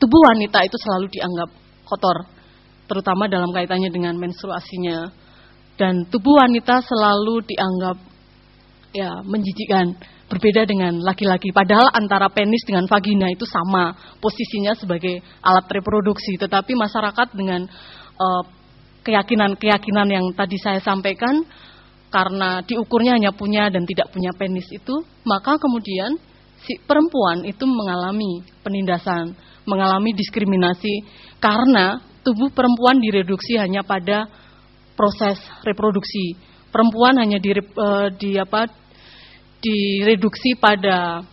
tubuh wanita itu selalu dianggap kotor, terutama dalam kaitannya dengan menstruasinya. Dan tubuh wanita selalu dianggap menjijikkan, berbeda dengan laki-laki. Padahal antara penis dengan vagina itu sama posisinya sebagai alat reproduksi. Tetapi masyarakat dengan keyakinan-keyakinan yang tadi saya sampaikan, karena diukurnya hanya punya dan tidak punya penis itu, maka kemudian si perempuan itu mengalami penindasan, mengalami diskriminasi karena tubuh perempuan direduksi hanya pada proses reproduksi. Perempuan hanya direduksi pada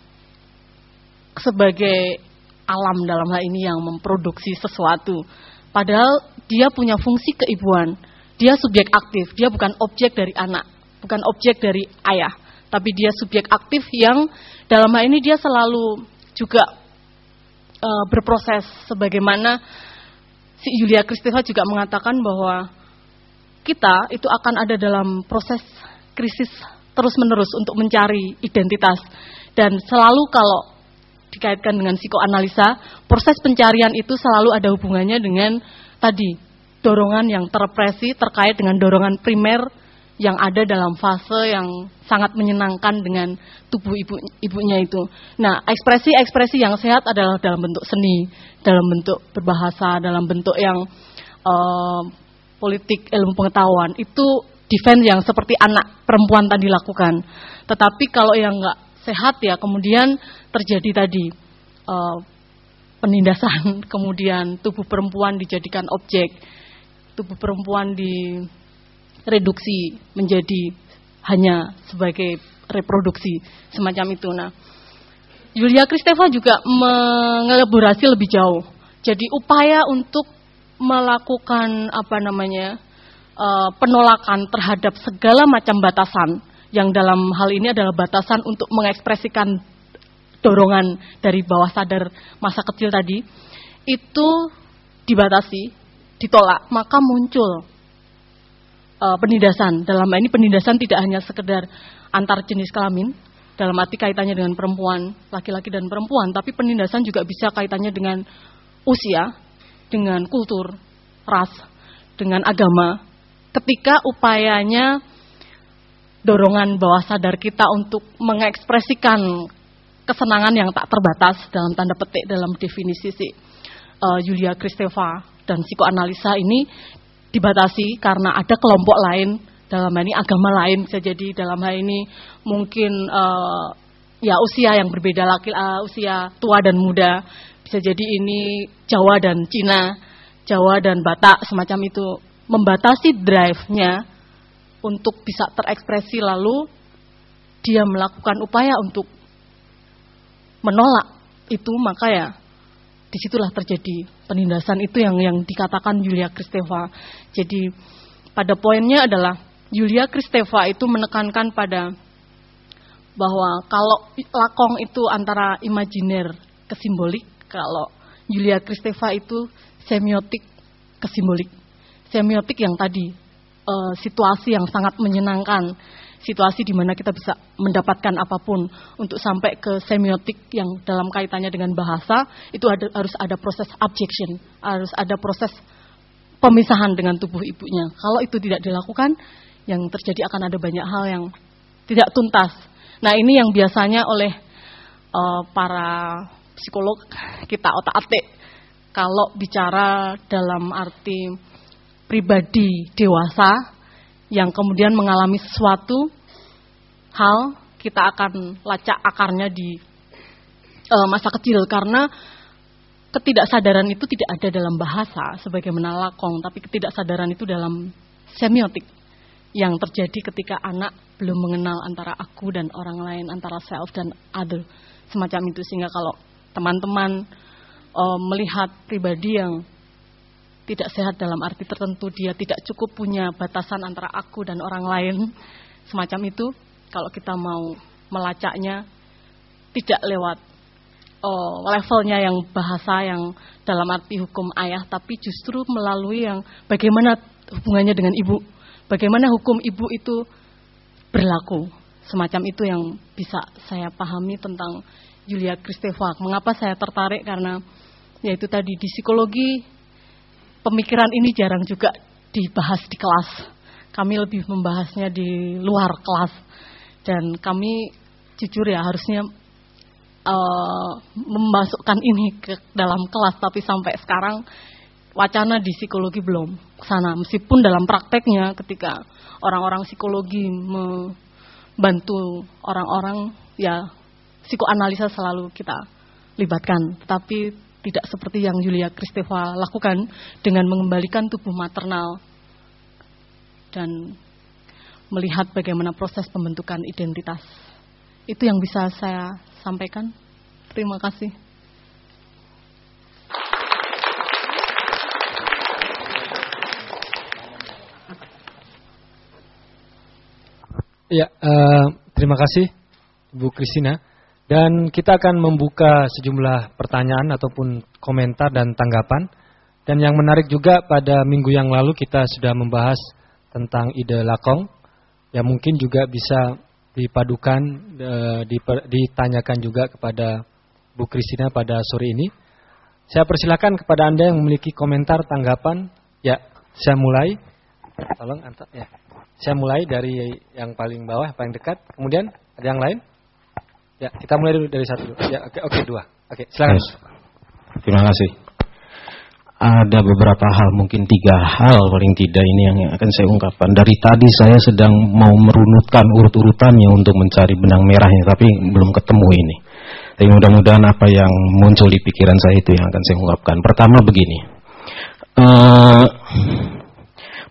sebagai alam dalam hal ini yang memproduksi sesuatu. Padahal dia punya fungsi keibuan. Dia subjek aktif, dia bukan objek dari anak, bukan objek dari ayah, tapi dia subjek aktif yang dalam hal ini dia selalu juga berproses, sebagaimana si Yulia Kristeva juga mengatakan bahwa kita itu akan ada dalam proses krisis terus-menerus untuk mencari identitas. Dan selalu kalau dikaitkan dengan psikoanalisa, proses pencarian itu selalu ada hubungannya dengan tadi, dorongan yang terrepresi terkait dengan dorongan primer yang ada dalam fase yang sangat menyenangkan dengan tubuh ibunya itu. Nah, ekspresi-ekspresi yang sehat adalah dalam bentuk seni, dalam bentuk berbahasa, dalam bentuk yang politik, ilmu pengetahuan. Itu defense yang seperti anak perempuan tadi lakukan. Tetapi kalau yang nggak sehat ya kemudian terjadi tadi penindasan, kemudian tubuh perempuan dijadikan objek, tubuh perempuan direduksi menjadi hanya sebagai reproduksi, semacam itu. Nah, Yulia Kristeva juga mengelaborasi lebih jauh. Jadi upaya untuk melakukan penolakan terhadap segala macam batasan, yang dalam hal ini adalah batasan untuk mengekspresikan dorongan dari bawah sadar masa kecil tadi, itu dibatasi, ditolak, maka muncul penindasan. Dalam ini penindasan tidak hanya sekedar antar jenis kelamin, dalam arti kaitannya dengan perempuan, laki-laki dan perempuan, tapi penindasan juga bisa kaitannya dengan usia, dengan kultur, ras, dengan agama. Ketika upayanya dorongan bawah sadar kita untuk mengekspresikan kesenangan yang tak terbatas, dalam tanda petik dalam definisi Yulia Kristeva dan psikoanalisa ini dibatasi karena ada kelompok lain, dalam hal ini agama lain, bisa jadi dalam hal ini mungkin usia yang berbeda, usia tua dan muda, bisa jadi ini Jawa dan Cina, Jawa dan Batak, semacam itu, membatasi drive-nya untuk bisa terekspresi, lalu dia melakukan upaya untuk menolak itu, maka ya disitulah terjadi penindasan itu yang dikatakan Yulia Kristeva. Jadi pada poinnya adalah Yulia Kristeva itu menekankan pada bahwa kalau lakong itu antara imajiner ke simbolik, kalau Yulia Kristeva itu semiotik ke simbolik. Semiotik yang tadi situasi yang sangat menyenangkan, situasi di mana kita bisa mendapatkan apapun, untuk sampai ke semiotik yang dalam kaitannya dengan bahasa, itu harus ada proses abjection, harus ada proses pemisahan dengan tubuh ibunya. Kalau itu tidak dilakukan, yang terjadi akan ada banyak hal yang tidak tuntas. Nah, ini yang biasanya oleh para psikolog kita otak-atik kalau bicara dalam arti pribadi dewasa yang kemudian mengalami sesuatu hal, kita akan lacak akarnya di masa kecil, karena ketidaksadaran itu tidak ada dalam bahasa sebagaimana lakong, tapi ketidaksadaran itu dalam semiotik yang terjadi ketika anak belum mengenal antara aku dan orang lain, antara self dan other, semacam itu. Sehingga kalau teman-teman melihat pribadi yang tidak sehat dalam arti tertentu, dia tidak cukup punya batasan antara aku dan orang lain, semacam itu, kalau kita mau melacaknya tidak lewat levelnya yang bahasa yang dalam arti hukum ayah, tapi justru melalui yang bagaimana hubungannya dengan ibu, bagaimana hukum ibu itu berlaku, semacam itu yang bisa saya pahami tentang Yulia Kristeva. Mengapa saya tertarik? Karena yaitu tadi di psikologi pemikiran ini jarang juga dibahas di kelas. Kami lebih membahasnya di luar kelas. Dan kami jujur ya harusnya memasukkan ini ke dalam kelas, tapi sampai sekarang wacana di psikologi belum kesana. Meskipun dalam prakteknya ketika orang-orang psikologi membantu orang-orang, ya psikoanalisa selalu kita libatkan, tetapi tidak seperti yang Yulia Kristeva lakukan dengan mengembalikan tubuh maternal dan melihat bagaimana proses pembentukan identitas. Itu yang bisa saya sampaikan. Terima kasih. Ya, terima kasih Bu Christina. Dan kita akan membuka sejumlah pertanyaan ataupun komentar dan tanggapan. Dan yang menarik juga pada minggu yang lalu kita sudah membahas tentang ide lakong. Ya mungkin juga bisa dipadukan, ditanyakan juga kepada Bu Christina pada sore ini. Saya persilakan kepada Anda yang memiliki komentar, tanggapan. Ya, saya mulai. Tolong antar ya. Saya mulai dari yang paling bawah, paling dekat. Kemudian ada yang lain? Ya, kita mulai dulu dari satu. Ya, oke, dua. Oke, silakan. Yes. Terima kasih. Ada beberapa hal, mungkin 3 hal paling tidak ini yang akan saya ungkapkan. Dari tadi saya sedang mau merunutkan urut-urutannya untuk mencari benang merahnya, tapi belum ketemu ini. Tapi mudah-mudahan apa yang muncul di pikiran saya itu yang akan saya ungkapkan. Pertama begini,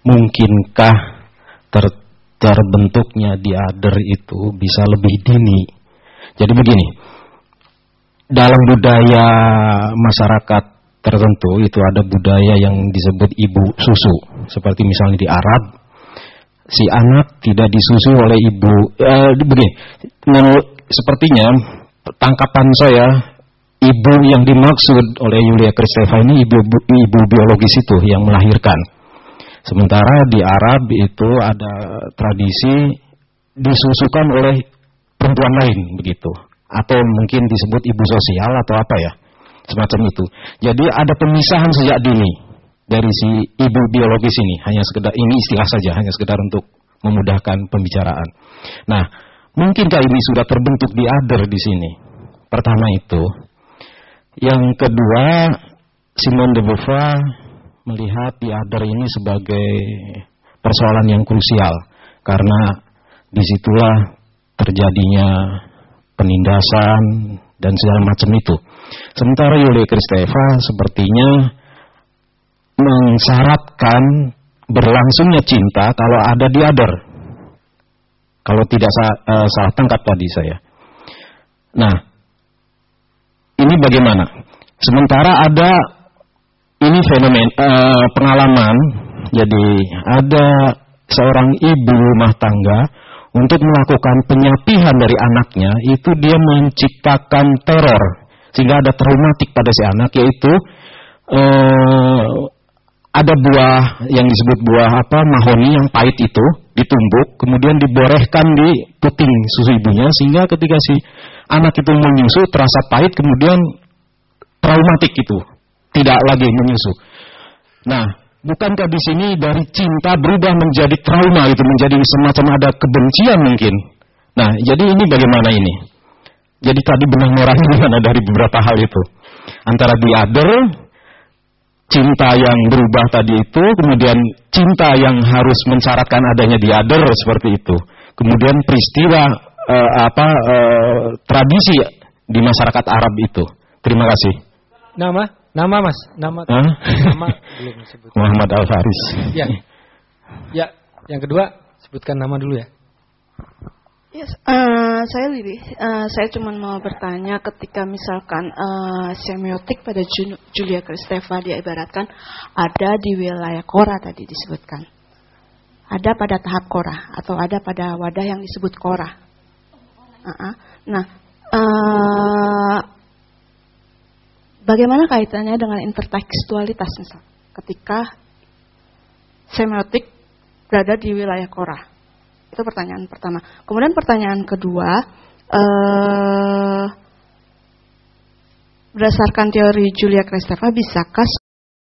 mungkinkah terbentuknya diader itu bisa lebih dini? Jadi begini, dalam budaya masyarakat tertentu itu ada budaya yang disebut ibu susu. Seperti misalnya di Arab, si anak tidak disusui oleh ibu. Begini, sepertinya tangkapan saya, ibu yang dimaksud oleh Yulia Kristeva ini ibu biologis itu yang melahirkan. Sementara di Arab itu ada tradisi disusukan oleh perempuan lain begitu, atau mungkin disebut ibu sosial atau apa ya, semacam itu. Jadi ada pemisahan sejak dini dari si ibu biologis ini. Hanya sekedar ini istilah saja, hanya sekedar untuk memudahkan pembicaraan. Nah, mungkinkah ini sudah terbentuk diader di sini? Pertama itu. Yang kedua, Simone de Beauvoir melihat diader ini sebagai persoalan yang krusial karena disitulah terjadinya penindasan dan segala macam itu. Sementara Yulia Kristeva sepertinya mensyaratkan berlangsungnya cinta kalau ada diader. Kalau tidak salah tangkap tadi saya. Nah, ini bagaimana? Sementara ada ini pengalaman, jadi ada seorang ibu rumah tangga untuk melakukan penyapihan dari anaknya, itu dia menciptakan teror sehingga ada traumatik pada si anak, yaitu ada buah yang disebut buah mahoni yang pahit itu ditumbuk, kemudian diborehkan di puting susu ibunya, sehingga ketika si anak itu menyusu terasa pahit, kemudian traumatik itu tidak lagi menyusu. Nah, bukankah di sini dari cinta berubah menjadi trauma itu, menjadi semacam ada kebencian mungkin. Nah, jadi ini bagaimana ini? Jadi tadi benang merahnya gimana dari beberapa hal itu? Antara diader, cinta yang berubah tadi itu, kemudian cinta yang harus mensyaratkan adanya diader seperti itu. Kemudian peristiwa tradisi di masyarakat Arab itu. Terima kasih. Nama Mas, nama belum disebut. Muhammad Al-Faris. Ya, yang kedua sebutkan nama dulu ya. Yes, saya Lili. Saya cuma mau bertanya, ketika misalkan semiotik pada Yulia Kristeva diibaratkan ada di wilayah Kora tadi disebutkan, ada pada tahap Kora atau ada pada wadah yang disebut Kora. Nah, bagaimana kaitannya dengan intertekstualitas misal ketika semiotik berada di wilayah Kora? Itu pertanyaan pertama. Kemudian pertanyaan kedua, berdasarkan teori Julia Kristeva, bisakah